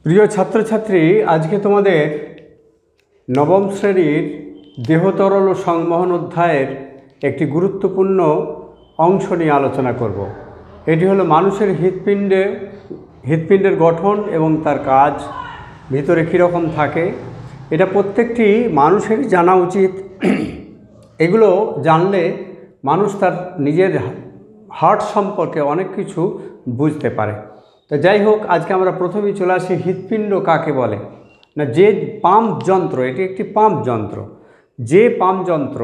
প্রিয় ছাত্রছাত্রী, আজকে তোমাদের নবম শ্রেণীর দেহতরল ও সংবহন অধ্যায়ের একটি গুরুত্বপূর্ণ অংশ নিয়ে আলোচনা করব। এটি হলো মানুষের হৃৎপিণ্ডের গঠন এবং তার কাজ, ভিতরে কীরকম থাকে। এটা প্রত্যেকটি মানুষেরই জানা উচিত। এগুলো জানলে মানুষ তার নিজের হার্ট সম্পর্কে অনেক কিছু বুঝতে পারে। তো যাই হোক, আজকে আমরা প্রথমেই চলে আসি হৃৎপিণ্ড কাকে বলে। না, যে পাম্প যন্ত্র, এটি একটি পাম্প যন্ত্র, যে পাম্প যন্ত্র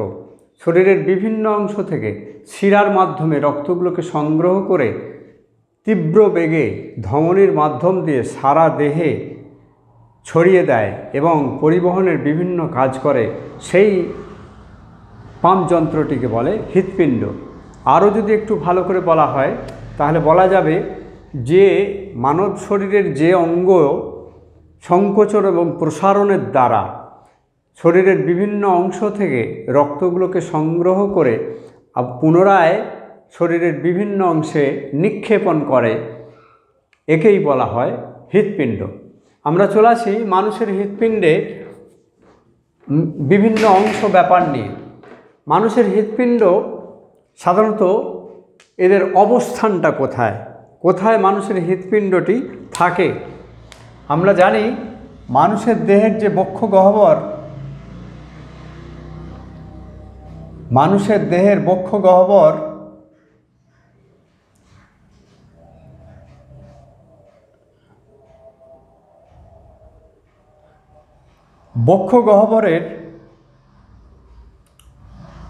শরীরের বিভিন্ন অংশ থেকে শিরার মাধ্যমে রক্তগুলোকে সংগ্রহ করে তীব্র বেগে ধমনির মাধ্যম দিয়ে সারা দেহে ছড়িয়ে দেয় এবং পরিবহনের বিভিন্ন কাজ করে, সেই পাম্প যন্ত্রটিকে বলে হৃৎপিণ্ড। আরও যদি একটু ভালো করে বলা হয় তাহলে বলা যাবে যে মানব শরীরের যে অঙ্গ সংকোচন এবং প্রসারণের দ্বারা শরীরের বিভিন্ন অংশ থেকে রক্তগুলোকে সংগ্রহ করে পুনরায় শরীরের বিভিন্ন অংশে নিক্ষেপণ করে, একেই বলা হয় হৃৎপিণ্ড। আমরা চলে আসি মানুষের হৃৎপিণ্ডে বিভিন্ন অংশ ব্যাপার নিয়ে। মানুষের হৃৎপিণ্ড সাধারণত এদের অবস্থানটা কোথায় কোথায় মানুষের হৃৎপিণ্ডটি থাকে। আমরা জানি মানুষের দেহের যে বক্ষ গহ্বর, মানুষের দেহের বক্ষ গহ্বরের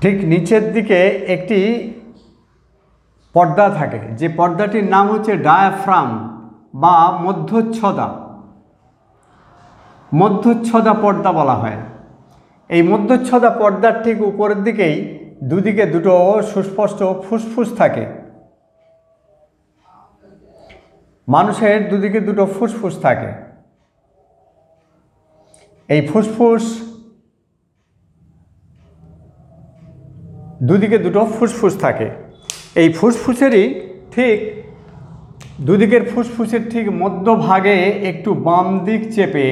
ঠিক নিচের দিকে একটি পর্দা থাকে, যে পর্দাটির নাম হচ্ছে ডায়াফ্রাম বা মধ্যচ্ছদা পর্দা বলা হয়। এই মধ্যচ্ছদা পর্দার ঠিক উপরের দিকেই দুদিকে দুটো সুস্পষ্ট ফুসফুস থাকে। মানুষের দুদিকে দুটো ফুসফুস থাকে। এই দুদিকে দুটো ফুসফুস থাকে। এই ফুসফুসেরই ঠিক দুদিকের ফুসফুসের ঠিক মধ্যভাগে একটু বাম দিক চেপে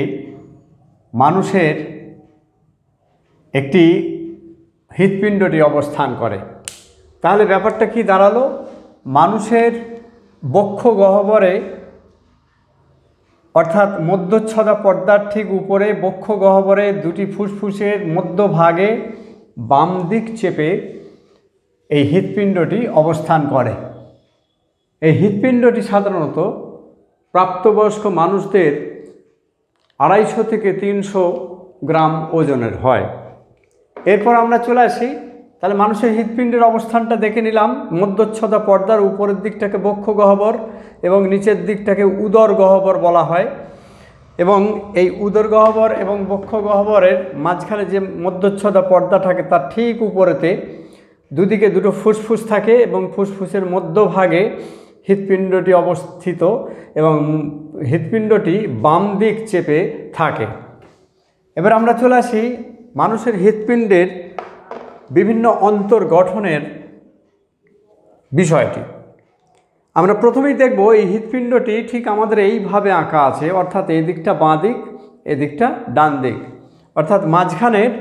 মানুষের একটি হৃৎপিণ্ডটি অবস্থান করে। তাহলে ব্যাপারটা কি দাঁড়ালো? মানুষের বক্ষ গহ্বরে, অর্থাৎ মধ্যচ্ছদা পর্দার ঠিক উপরে বক্ষ গহ্বরে দুটি ফুসফুসের মধ্যভাগে বাম দিক চেপে এই হৃৎপিণ্ডটি অবস্থান করে। এই হৃৎপিণ্ডটি সাধারণত প্রাপ্তবয়স্ক মানুষদের 250 থেকে 300 গ্রাম ওজনের হয়। এরপর আমরা চলে আসি, তাহলে মানুষের হৃৎপিণ্ডের অবস্থানটা দেখে নিলাম। মধ্যচ্ছদা পর্দার উপরের দিকটাকে বক্ষ গহ্বর এবং নিচের দিকটাকে উদর গহ্বর বলা হয়। এবং এই উদর গহ্বর এবং বক্ষ গহ্বরের মাঝখানে যে মধ্যচ্ছদা পর্দা থাকে তার ঠিক উপরেতে দুদিকে দুটো ফুসফুস থাকে এবং ফুসফুসের মধ্যভাগে হৃৎপিণ্ডটি অবস্থিত এবং হৃৎপিণ্ডটি বাম দিক চেপে থাকে। এবার আমরা চলে আসি মানুষের হৃৎপিণ্ডের বিভিন্ন অন্তর্গঠনের বিষয়টি। আমরা প্রথমেই দেখব এই হৃৎপিণ্ডটি ঠিক আমাদের এইভাবে আঁকা আছে, অর্থাৎ এই দিকটা বাঁ দিক, এদিকটা ডান দিক, অর্থাৎ মাঝখানের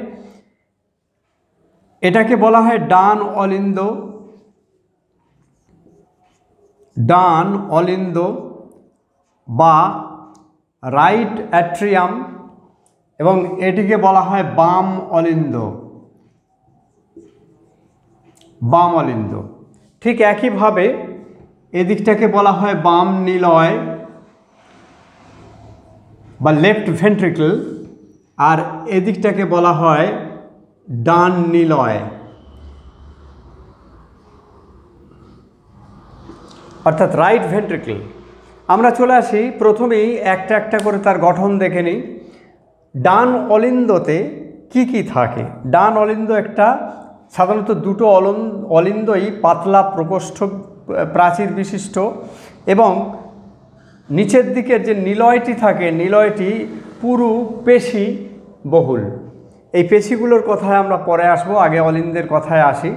এটাকে বলা হয় ডান অলিন্দ বা রাইট অ্যাট্রিয়াম এবং এটিকে বলা হয় বাম অলিন্দ। ঠিক একইভাবে এদিকটাকে বলা হয় বাম নিলয় বা লেফট ভেন্ট্রিকল, আর এদিকটাকে বলা হয় ডান নিলয়, অর্থাৎ রাইট ভেন্ট্রিকল। আমরা চলে আসি, প্রথমেই একটা একটা করে তার গঠন দেখে নিই। ডান অলিন্দতে কি কি থাকে? ডান অলিন্দ একটা, সাধারণত দুটো অলিন্দই পাতলা প্রকোষ্ঠ প্রাচীর বিশিষ্ট এবং নিচের দিকের যে নিলয়টি থাকে, নিলয়টি পুরু পেশি বহুল। এই পেশিগুলোর কথায় আমরা পরে আসবো, আগে অলিন্দের কথায় আসি।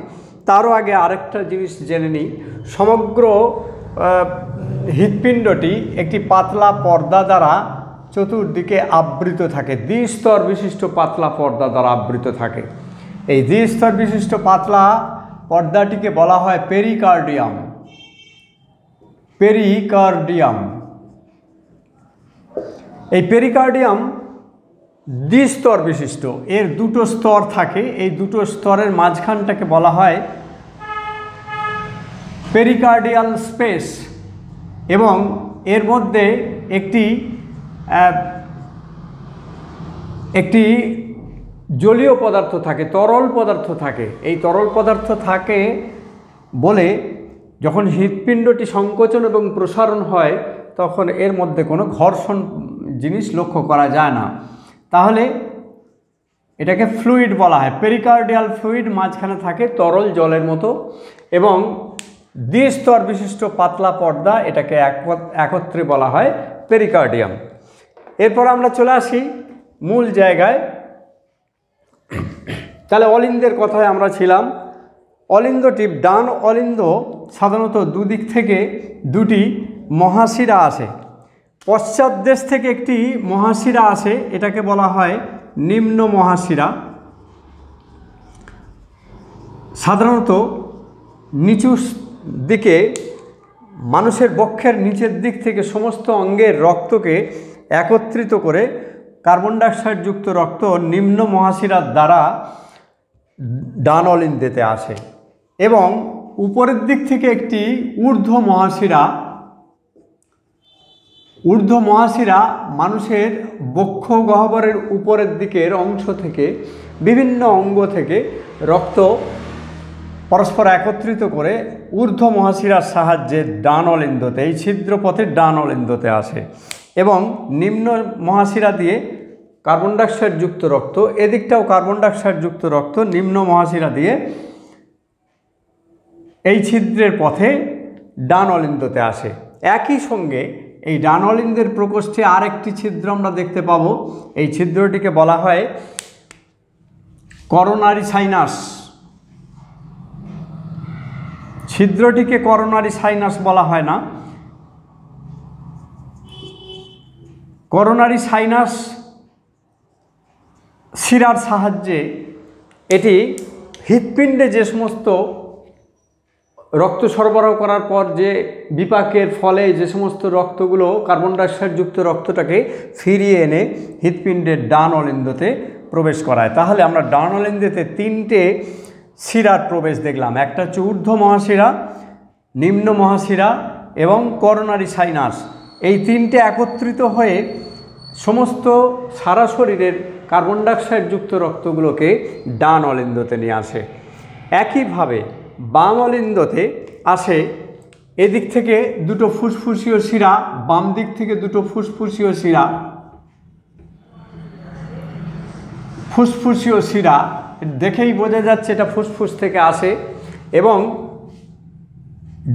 তারও আগে আরেকটা জিনিস জেনে নিই। সমগ্র হৃৎপিণ্ডটি একটি পাতলা পর্দা দ্বারা চতুর্দিকে আবৃত থাকে, দ্বিস্তর বিশিষ্ট পাতলা পর্দা দ্বারা আবৃত থাকে। এই দ্বিস্তর বিশিষ্ট পাতলা পর্দাটিকে বলা হয় পেরিকার্ডিয়াম। পেরিকার্ডিয়াম। এই পেরিকার্ডিয়াম দ্বিস্তর বিশিষ্ট, এর দুটো স্তর থাকে, এই দুটো স্তরের মাঝখানটাকে বলা হয় পেরিকার্ডিয়াল স্পেস, এবং এর মধ্যে একটি জলীয় পদার্থ থাকে, তরল পদার্থ থাকে। এই তরল পদার্থ থাকে বলে যখন হৃৎপিণ্ডটি সংকোচন এবং প্রসারণ হয় তখন এর মধ্যে কোনো ঘর্ষণ জিনিস লক্ষ্য করা যায় না। তাহলে এটাকে ফ্লুইড বলা হয়, পেরিকার্ডিয়াল ফ্লুইড মাঝখানে থাকে তরল জলের মতো, এবং দ্বিস্তর বিশিষ্ট পাতলা পর্দা, এটাকে একত্রে বলা হয় পেরিকার্ডিয়াম। এরপর আমরা চলে আসি মূল জায়গায়। তাহলে অলিন্দের কথায় আমরা ছিলাম। অলিন্দটি, ডান অলিন্দ সাধারণত দুদিক থেকে দুটি মহাশিরা আসে। পশ্চাৎ দেশ থেকে একটি মহাশিরা আসে, এটাকে বলা হয় নিম্ন মহাশিরা। সাধারণত নিচু দিকে, মানুষের বক্ষের নিচের দিক থেকে সমস্ত অঙ্গের রক্তকে একত্রিত করে কার্বন ডাইঅক্সাইডযুক্ত রক্ত নিম্ন মহাশিরার দ্বারা ডান অলিন্দেতে আসে, এবং উপরের দিক থেকে একটি ঊর্ধ্ব মহাশিরা মানুষের বক্ষ গহ্বরের উপরের দিকের অংশ থেকে, বিভিন্ন অঙ্গ থেকে রক্ত পরস্পর একত্রিত করে ঊর্ধ্ব মহাশিরার সাহায্যে ডান অলিন্দতে, এই ছিদ্রপথের ডান অলিন্দতে আসে, এবং নিম্ন মহাশিরা দিয়ে কার্বন ডাইঅক্সাইডযুক্ত রক্ত, এদিকটাও কার্বন ডাইঅক্সাইডযুক্ত রক্ত নিম্ন মহাশিরা দিয়ে এই ছিদ্রের পথে ডান অলিন্দতে আসে। একই সঙ্গে এই ডান অলিন্দের প্রকোষ্ঠে আরেকটি ছিদ্র আমরা দেখতে পাবো। এই ছিদ্রটিকে বলা হয় করোনারি সাইনাস। ছিদ্রটিকে করোনারি সাইনাস বলা হয় না। করোনারি সাইনাস শিরার সাহায্যে এটি হৃৎপিণ্ডে যে সমস্ত রক্ত সরবরাহ করার পর যে বিপাকের ফলে যে সমস্ত রক্তগুলো কার্বন ডাইঅক্সাইডযুক্ত রক্তটাকে ফিরিয়ে এনে হৃৎপিণ্ডের ডান অলিন্দতে প্রবেশ করায়। তাহলে আমরা ডান অলিন্দেতে তিনটে শিরার প্রবেশ দেখলাম। একটা হচ্ছে ঊর্ধ্ব মহাশিরা, নিম্ন মহাশিরা এবং করোনারি সাইনাস। এই তিনটে একত্রিত হয়ে সমস্ত সারা শরীরের কার্বন ডাইঅক্সাইডযুক্ত রক্তগুলোকে ডান অলিন্দতে নিয়ে আসে। একইভাবে বাম অলিন্দতে আসে, এদিক থেকে দুটো ফুসফুসীয় শিরা, বাম দিক থেকে দুটো ফুসফুসীয় শিরা, দেখেই বোঝা যাচ্ছে এটা ফুসফুস থেকে আসে, এবং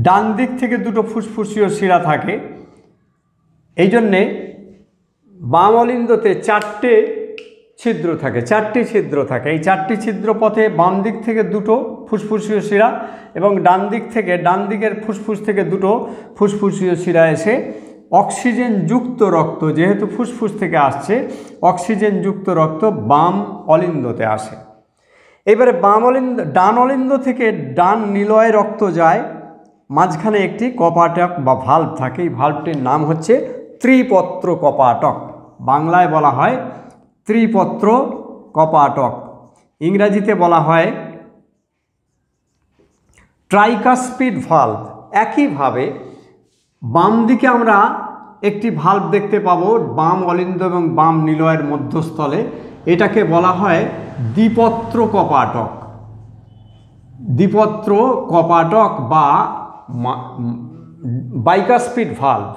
ডান দিক থেকে দুটো ফুসফুসীয় শিরা থাকে। এই জন্যে বাম অলিন্দতে চারটি ছিদ্র থাকে। এই চারটি ছিদ্র পথে বাম দিক থেকে দুটো ফুসফুসীয় শিরা এবং ডান দিকের ফুসফুস থেকে দুটো ফুসফুসীয় শিরা এসে অক্সিজেনযুক্ত রক্ত, যেহেতু ফুসফুস থেকে আসছে, অক্সিজেনযুক্ত রক্ত বাম অলিন্দতে আসে। এবারে ডান অলিন্দ থেকে ডান নিলয়ে রক্ত যায়, মাঝখানে একটি কপাটক বা ভাল্ব থাকে। এই ভাল্বটির নাম হচ্ছে ত্রিপত্র কপাটক, বাংলায় বলা হয় ত্রিপত্র কপাটক, ইংরাজিতে বলা হয় ট্রাইকাসপিড ভাল্ব। একইভাবে বাম দিকে আমরা একটি ভাল্ব দেখতে পাবো বাম অলিন্দ এবং বাম নিলয়ের মধ্যস্থলে, এটাকে বলা হয় দ্বিপত্র কপাটক বা বাইকাসপিড ভাল্ব।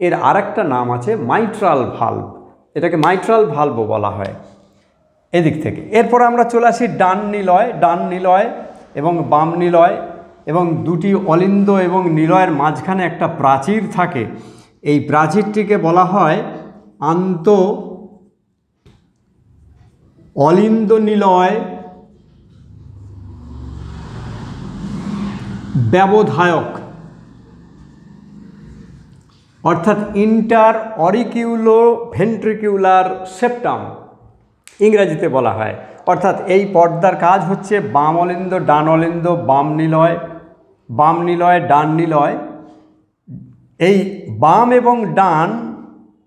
এর আরেকটা নাম আছে মাইট্রাল ভাল্ব, এটাকে মাইট্রাল ভাল্বও বলা হয় এদিক থেকে। এরপর আমরা চলে আসি ডান নিলয় এবং বাম নিলয়, এবং দুটি অলিন্দ এবং নিলয়ের মাঝখানে একটা প্রাচীর থাকে। এই প্রাচীরটিকে বলা হয় আন্ত অলিন্দ নিলয় ব্যবধায়ক। অর্থাৎ ইন্টার অরিকিউলো ভেন্ট্রিকিউলার সেপ্টাম ইংরেজিতে বলা হয়। অর্থাৎ এই পর্দার কাজ হচ্ছে বাম অলিন্দ, ডান অলিন্দ, বাম নিলয়, ডান নিলয়। এই বাম এবং ডান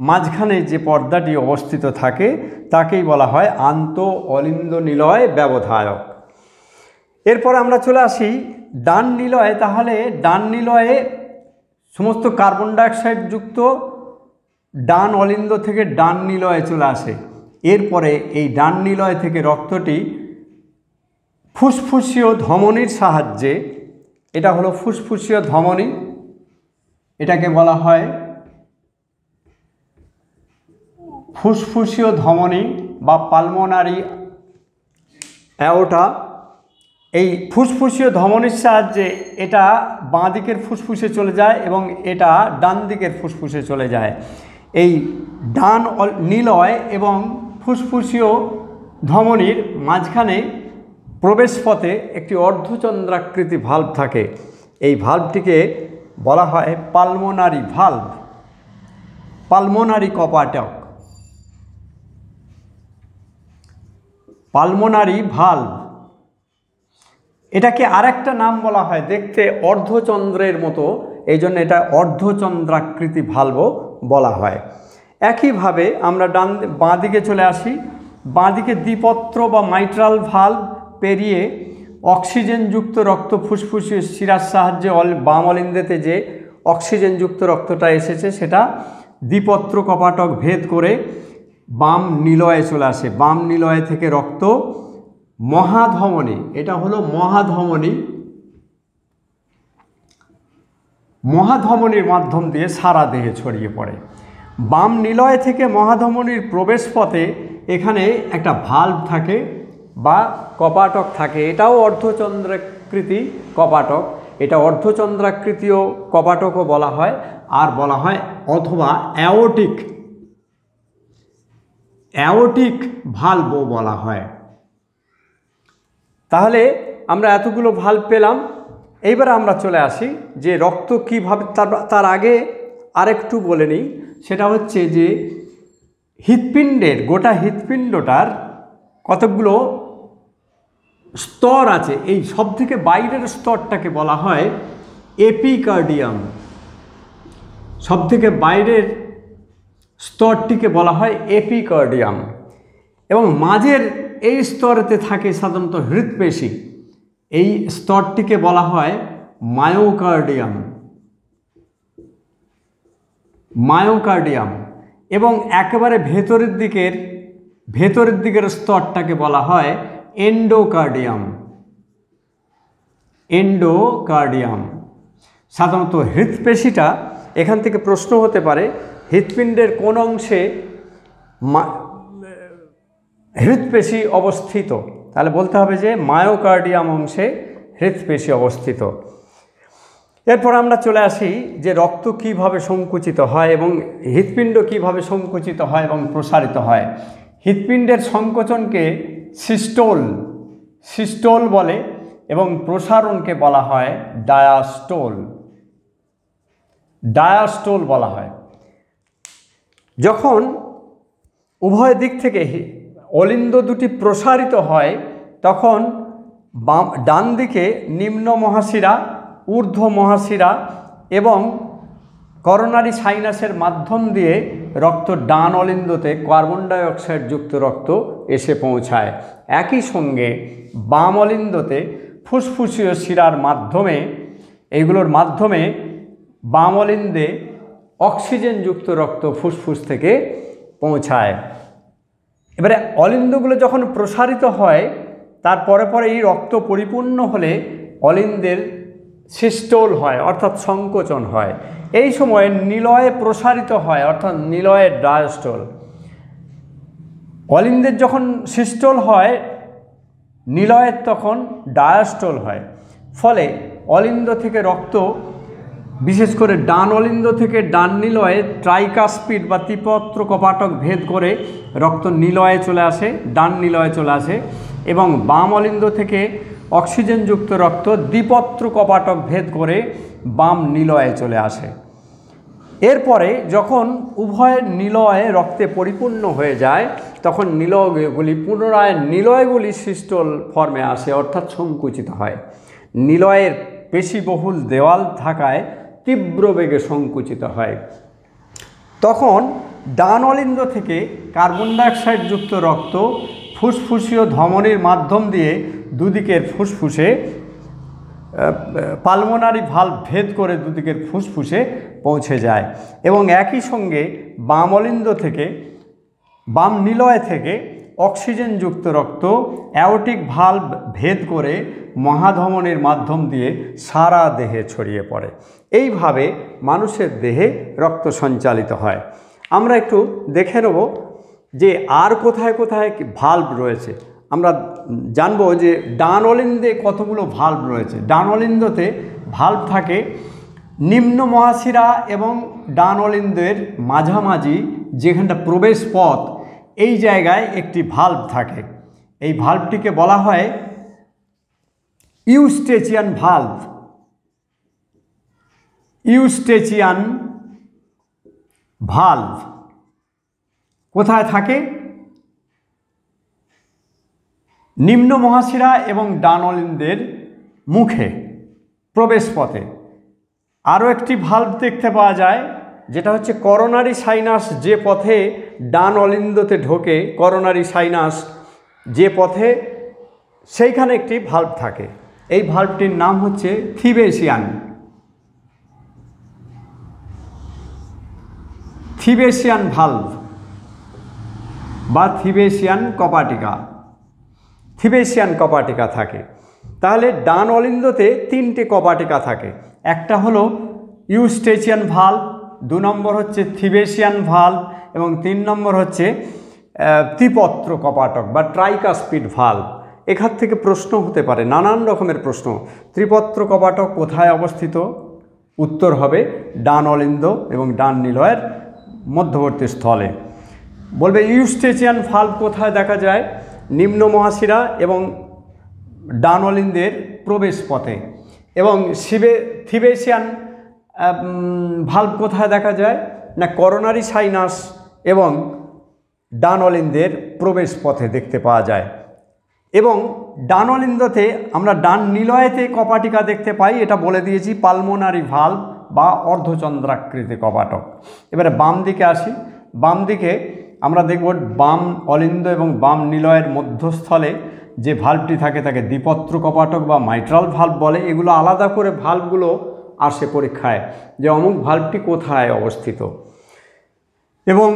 মাঝখানে যে পর্দাটি অবস্থিত থাকে তাকেই বলা হয় আন্ত অলিন্দ নিলয় ব্যবধায়ক। এরপর আমরা চলে আসি ডান নিলয়ে। তাহলে ডান নিলয়ে সমস্ত কার্বন ডাইঅক্সাইড যুক্ত ডান অলিন্দ থেকে ডান নিলয়ে চলে আসে। এরপরে এই ডান নিলয় থেকে রক্তটি ফুসফুসীয় ধমনির সাহায্যে, এটা হলো ফুসফুসীয় ধমনী, এটাকে বলা হয় ফুসফুসীয় ধমনী বা পালমোনারি অ্যাওর্টা। এই ফুসফুসীয় ধমনির সাহায্যে এটা বাঁ দিকের ফুসফুসে চলে যায় এবং এটা ডান দিকের ফুসফুসে চলে যায়। এই ডান নিলয় এবং ফুসফুসীয় ধমনির মাঝখানে প্রবেশপথে একটি অর্ধচন্দ্রাকৃতি ভাল্ব থাকে। এই ভাল্বটিকে বলা হয় পালমোনারি ভাল্ব, পালমোনারি কপাটক, পালমোনারি ভাল্ব। এটাকে আরেকটা নাম বলা হয়, দেখতে অর্ধচন্দ্রের মতো, এই জন্য এটা অর্ধচন্দ্রাকৃতি ভাল্বও বলা হয়। একইভাবে আমরা বাঁ দিকে চলে আসি। বাঁ দিকে দ্বিপত্র বা মাইট্রাল ভাল্ব পেরিয়ে অক্সিজেনযুক্ত রক্ত ফুসফুসীয় শিরার সাহায্যে বাম অলিন্দেতে যে অক্সিজেনযুক্ত রক্তটা এসেছে সেটা দ্বিপত্র কপাটক ভেদ করে বাম নিলয়ে চলে আসে। বাম নিলয় থেকে রক্ত মহাধমনী, এটা হলো মহাধমনী, মহাধমনীর মাধ্যম দিয়ে সারা দেহে ছড়িয়ে পড়ে। বাম নিলয় থেকে মহাধমনীর প্রবেশপথে এখানে একটা ভাল্ব থাকে বা কপাটক থাকে, এটাও অর্ধচন্দ্রাকৃতি কপাটক। এটা অর্ধচন্দ্রাকৃতিও কপাটকও বলা হয়, আর বলা হয় অথবা অ্যাওর্টিক ভাল্বও বলা হয়। তাহলে আমরা এতগুলো ভাল্ব পেলাম। এইবার আমরা চলে আসি যে রক্ত কীভাবে, তার আগে আরেকটু বলে নিই, সেটা হচ্ছে যে হৃৎপিণ্ডের, গোটা হৃৎপিণ্ডটার কতগুলো স্তর আছে। এই সব থেকে বাইরের স্তরটাকে বলা হয় এপিকার্ডিয়াম, সব থেকে বাইরের স্তরটিকে বলা হয় এপিকার্ডিয়াম, এবং মাঝের এই স্তরেতে থাকে সাধারণত হৃৎপেশি, এই স্তরটিকে বলা হয় মায়োকার্ডিয়াম, মায়োকার্ডিয়াম। এবং একেবারে ভেতরের দিকের স্তরটাকে বলা হয় এন্ডোকার্ডিয়াম, এন্ডোকার্ডিয়াম। সাধারণত হৃৎপেশিটা, এখান থেকে প্রশ্ন হতে পারে হৃৎপিণ্ডের কোন অংশে হৃৎপেশি অবস্থিত, তাহলে বলতে হবে যে মায়োকার্ডিয়াম অংশে হৃৎপেশি অবস্থিত। এরপর আমরা চলে আসি যে রক্ত কীভাবে সংকুচিত হয় এবং হৃৎপিণ্ড কীভাবে সংকুচিত হয় এবং প্রসারিত হয়। হৃৎপিণ্ডের সংকোচনকে সিস্টোল বলে এবং প্রসারণকে বলা হয় ডায়াস্টোল বলা হয়। যখন উভয় দিক থেকে অলিন্দ দুটি প্রসারিত হয় তখন ডান দিকে নিম্ন মহাশিরা, ঊর্ধ্ব মহাশিরা এবং করোনারি সাইনাসের মাধ্যম দিয়ে রক্ত ডান অলিন্দতে কার্বন ডাইঅক্সাইড যুক্ত রক্ত এসে পৌঁছায়। একই সঙ্গে বাম অলিন্দতে ফুসফুসীয় শিরার মাধ্যমে, এইগুলোর মাধ্যমে বাম অলিন্দে অক্সিজেনযুক্ত রক্ত ফুসফুস থেকে পৌঁছায়। এবারে অলিন্দগুলো যখন প্রসারিত হয় তার পরে এই রক্ত পরিপূর্ণ হলে অলিন্দের সিস্টোল হয়, অর্থাৎ সংকোচন হয়। এই সময় নিলয়ে প্রসারিত হয়, অর্থাৎ নিলয়ে ডায়াস্টোল। অলিন্দের যখন সিস্টোল হয় নিলয়ের তখন ডায়াস্টোল হয়। ফলে অলিন্দ থেকে রক্ত, বিশেষ করে ডান অলিন্দ থেকে ডান নিলয়ে ট্রাইকাস্পিড বা ত্রিপত্র কপাটক ভেদ করে রক্ত নিলয়ে চলে আসে, ডান নিলয়ে চলে আসে, এবং বাম অলিন্দ থেকে অক্সিজেনযুক্ত রক্ত দ্বিপত্র কপাটক ভেদ করে বাম নিলয়ে চলে আসে। এরপরে যখন উভয় নিলয় রক্তে পরিপূর্ণ হয়ে যায় তখন নিলয়গুলি পুনরায় নিলয়গুলি সিস্টল ফর্মে আসে, অর্থাৎ সংকুচিত হয়। নিলয়ের পেশিবহুল দেওয়াল থাকায় তীব্র বেগে সংকুচিত হয়। তখন ডান অলিন্দ থেকে কার্বন ডাইঅক্সাইডযুক্ত রক্ত ফুসফুসীয় ধমনির মাধ্যম দিয়ে দুদিকের ফুসফুসে পালমোনারি ভালভ ভেদ করে দুদিকের ফুসফুসে পৌঁছে যায় এবং একই সঙ্গে বাম অলিন্দ থেকে বাম নিলয় থেকে অক্সিজেনযুক্ত রক্ত অ্যাওর্টিক ভালভ ভেদ করে মহাধমনির মাধ্যম দিয়ে সারা দেহে ছড়িয়ে পড়ে। এইভাবে মানুষের দেহে রক্ত সঞ্চালিত হয়। আমরা একটু দেখে নেব যে আর কোথায় কোথায় ভালভ রয়েছে। আমরা জানব যে ডান অলিন্দে কতগুলো ভালভ রয়েছে। ডান অলিন্দতে ভালভ থাকে নিম্ন মহাশিরা এবং ডান অলিন্দের মাঝামাঝি যেখানটা প্রবেশ পথ, এই জায়গায় একটি ভালভ থাকে। এই ভালভটিকে বলা হয় ইউস্টেচিয়ান ভালভ। ইউস্টেচিয়ান ভালভ কোথায় থাকে? নিম্ন মহাশিরা এবং ডান অলিন্দের মুখে প্রবেশ পথে। আরও একটি ভালভ দেখতে পাওয়া যায় যেটা হচ্ছে করোনারি সাইনাস, যে পথে ডান অলিন্দতে ঢোকে করোনারি সাইনাস যে পথে, সেইখানে একটি ভালভ থাকে। এই ভালভটির নাম হচ্ছে থিবেসিয়ান ভালভ বা থিবেসিয়ান কপাটিকা থাকে। তাহলে ডান অলিন্দতে তিনটে কপাটিকা থাকে। একটা হলো ইউস্টেচিয়ান ভালভ, 2 নম্বর হচ্ছে থিবেসিয়ান ভালভ এবং 3 নম্বর হচ্ছে ত্রিপত্র কপাটক বা ট্রাইকাস্পিড ভালভ। এখান থেকে প্রশ্ন হতে পারে, নানান রকমের প্রশ্ন। ত্রিপত্র কপাটক কোথায় অবস্থিত? উত্তর হবে ডান অলিন্দ এবং ডান নিলয়ের মধ্যবর্তী স্থলে। বলবে ইউস্টেচিয়ান ভালভ কোথায় দেখা যায়? নিম্ন মহাশিরা এবং ডান অলিন্দের প্রবেশ পথে। এবং থিবেসিয়ান ভালভ কোথায় দেখা যায় না? করোনারি সাইনাস এবং ডান অলিন্দের প্রবেশ পথে দেখতে পাওয়া যায়। এবং ডান অলিন্দতে আমরা ডান নিলয়েতে কপাটিকা দেখতে পাই, এটা বলে দিয়েছি পালমোনারি ভালভ বা অর্ধচন্দ্রাকৃতি কপাটক। এবারে বাম দিকে আসি। বাম দিকে আমরা দেখব বাম অলিন্দ এবং বাম নিলয়ের মধ্যস্থলে যে ভালভটি থাকে তাকে দ্বিপত্র কপাটক বা মাইট্রাল ভালভ বলে। এগুলো আলাদা করে ভালভগুলো আসে পরীক্ষায় যে অমুক ভালভটি কোথায় অবস্থিত। এবং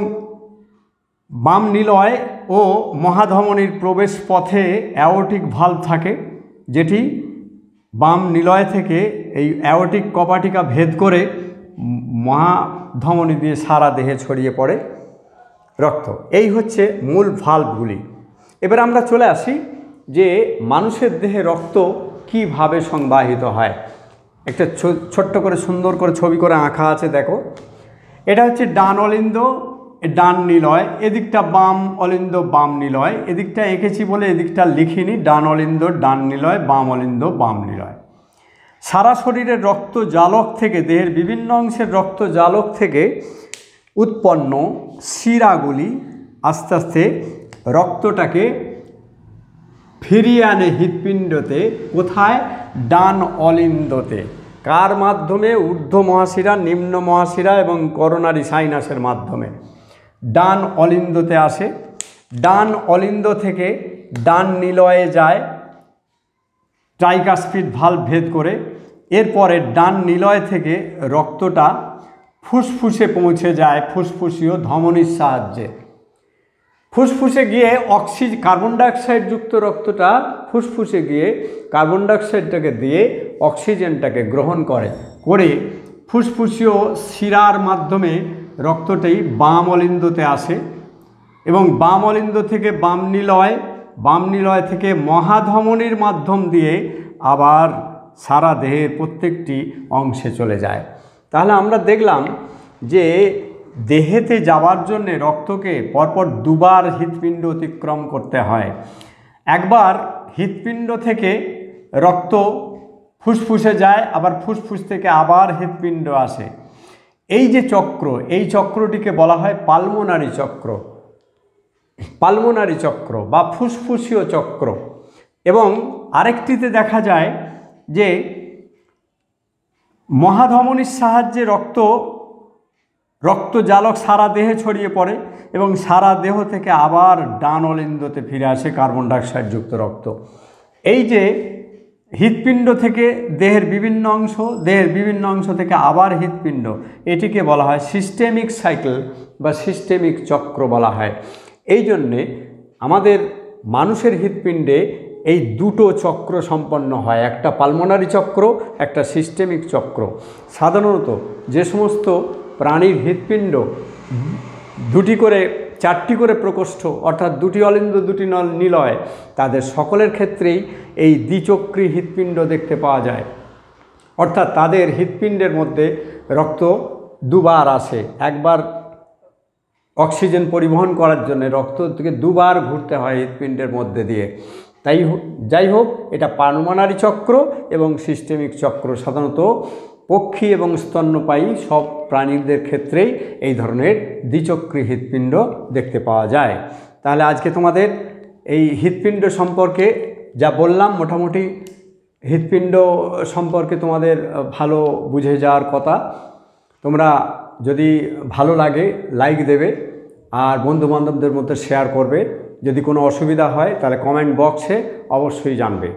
বাম নিলয় ও মহাধমনির প্রবেশ পথে অ্যাওর্টিক ভালভ থাকে, যেটি বাম নিলয় থেকে এই অ্যাওর্টিক কপাটিকা ভেদ করে মহাধমনি দিয়ে সারা দেহে ছড়িয়ে পড়ে রক্ত। এই হচ্ছে মূল ভালভগুলি। এবার আমরা চলে আসি যে মানুষের দেহে রক্ত কিভাবে সংবাহিত হয়। একটা ছোট্ট করে সুন্দর করে ছবি করে আঁকা আছে, দেখো। এটা হচ্ছে ডান অলিন্দ, ডান নিলয়, এদিকটা বাম অলিন্দ বাম নিলয়। এদিকটা এঁকেছি বলে এদিকটা লিখিনি, ডান অলিন্দ ডান নিলয়, বাম অলিন্দ বাম নিলয়। সারা শরীরের রক্ত জালক থেকে, দেহের বিভিন্ন অংশের রক্ত জালক থেকে উৎপন্ন শিরাগুলি আস্তে আস্তে রক্তটাকে ফিরিয়ে আনে হৃৎপিণ্ডতে। কোথায়? ডান অলিন্দতে। কার মাধ্যমে? ঊর্ধ্ব মহাশিরা, নিম্ন মহাশিরা এবং করোনারি সাইনাসের মাধ্যমে ডান অলিন্দতে আসে। ডান অলিন্দ থেকে ডান নিলয়ে যায় ট্রাইকাস্পিড ভালভ ভেদ করে। এরপরে ডান নিলয় থেকে রক্তটা ফুসফুসে পৌঁছে যায় ফুসফুসীয় ধমনির সাহায্যে। ফুসফুসে গিয়ে কার্বন ডাইঅক্সাইডযুক্ত রক্তটা ফুসফুসে গিয়ে কার্বন ডাইঅক্সাইডটাকে দিয়ে অক্সিজেনটাকে গ্রহণ করে ফুসফুসীয় শিরার মাধ্যমে রক্তটি বাম অলিন্দতে আসে এবং বাম অলিন্দ থেকে বাম নিলয় থেকে মহাধমনির মাধ্যম দিয়ে আবার সারা দেহের প্রত্যেকটি অংশে চলে যায়। তাহলে আমরা দেখলাম যে দেহেতে যাওয়ার জন্যে রক্তকে পরপর দুবার হৃৎপিণ্ড অতিক্রম করতে হয়। একবার হৃৎপিণ্ড থেকে রক্ত ফুসফুসে যায়, আবার ফুসফুস থেকে আবার হৃৎপিণ্ড আসে। এই যে চক্র, এই চক্রটিকে বলা হয় পালমোনারি চক্র, পালমোনারি চক্র বা ফুসফুসীয় চক্র। এবং আরেকটিতে দেখা যায় যে মহাধমনীর সাহায্যে রক্তজালক সারা দেহে ছড়িয়ে পড়ে এবং সারা দেহ থেকে আবার ডান অলিন্দতে ফিরে আসে কার্বন ডাইঅক্সাইডযুক্ত রক্ত। এই যে হৃৎপিণ্ড থেকে দেহের বিভিন্ন অংশ থেকে আবার হৃৎপিণ্ড, এটিকে বলা হয় সিস্টেমিক সাইকেল বা সিস্টেমিক চক্র বলা হয়। এই জন্যে আমাদের মানুষের হৃৎপিণ্ডে এই দুটো চক্র সম্পন্ন হয়, একটা পালমোনারি চক্র, একটা সিস্টেমিক চক্র। সাধারণত যে সমস্ত প্রাণীর হৃৎপিণ্ড চারটি করে প্রকোষ্ঠ অর্থাৎ দুটি অলিন্দ দুটি নিলয়, তাদের সকলের ক্ষেত্রেই এই দ্বিচক্রী হৃৎপিণ্ড দেখতে পাওয়া যায়। অর্থাৎ তাদের হৃৎপিণ্ডের মধ্যে রক্ত দুবার আসে, একবার অক্সিজেন পরিবহন করার জন্য রক্তকে দুবার ঘুরতে হয় হৃৎপিণ্ডের মধ্যে দিয়ে। যাই হোক, এটা পালমোনারি চক্র এবং সিস্টেমিক চক্র। সাধারণত পক্ষী এবং স্তন্যপায়ী সব প্রাণীদের ক্ষেত্রেই এই ধরনের দ্বিচক্রী হৃৎপিণ্ড দেখতে পাওয়া যায়। তাহলে আজকে তোমাদের এই হৃৎপিণ্ড সম্পর্কে যা বললাম, মোটামুটি হৃৎপিণ্ড সম্পর্কে তোমাদের ভালো বুঝে যাওয়ার কথা। তোমরা যদি ভালো লাগে লাইক দেবে আর বন্ধুবান্ধবদের মধ্যে শেয়ার করবে। যদি কোনো অসুবিধা হয় তাহলে কমেন্ট বক্সে অবশ্যই জানবে।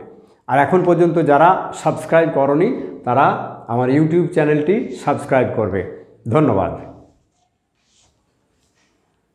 আর এখন পর্যন্ত যারা সাবস্ক্রাইব করনি তারা আমার ইউটিউব চ্যানেলটি সাবস্ক্রাইব করবে। ধন্যবাদ।